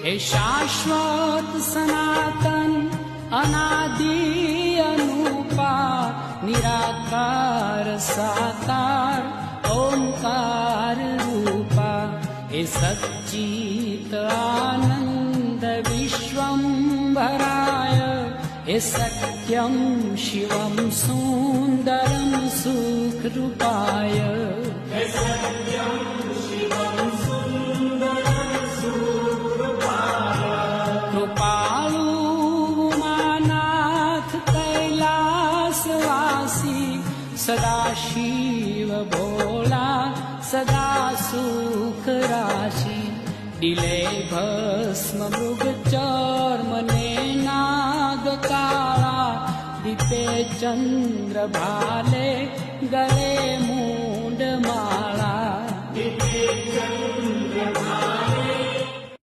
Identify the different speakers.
Speaker 1: हे शाश्वत सनातन अनादि अनुपा निराकार साकार ओंकार रूपा हे सच्चित आनंद विश्वंभराय हे सत्यं शिवं सुंदरं सुखरूपाय हे सत्यं शिवं सुंदरं सुखरूपाय कृपालु उमानाथ कैलासवासी सदाशिव भोला सदा सुख राशि दिले भस्म मृग चर्म ने नाग काला दीपे चंद्र भाले गले मूंड माला दीपे चंद्र भाले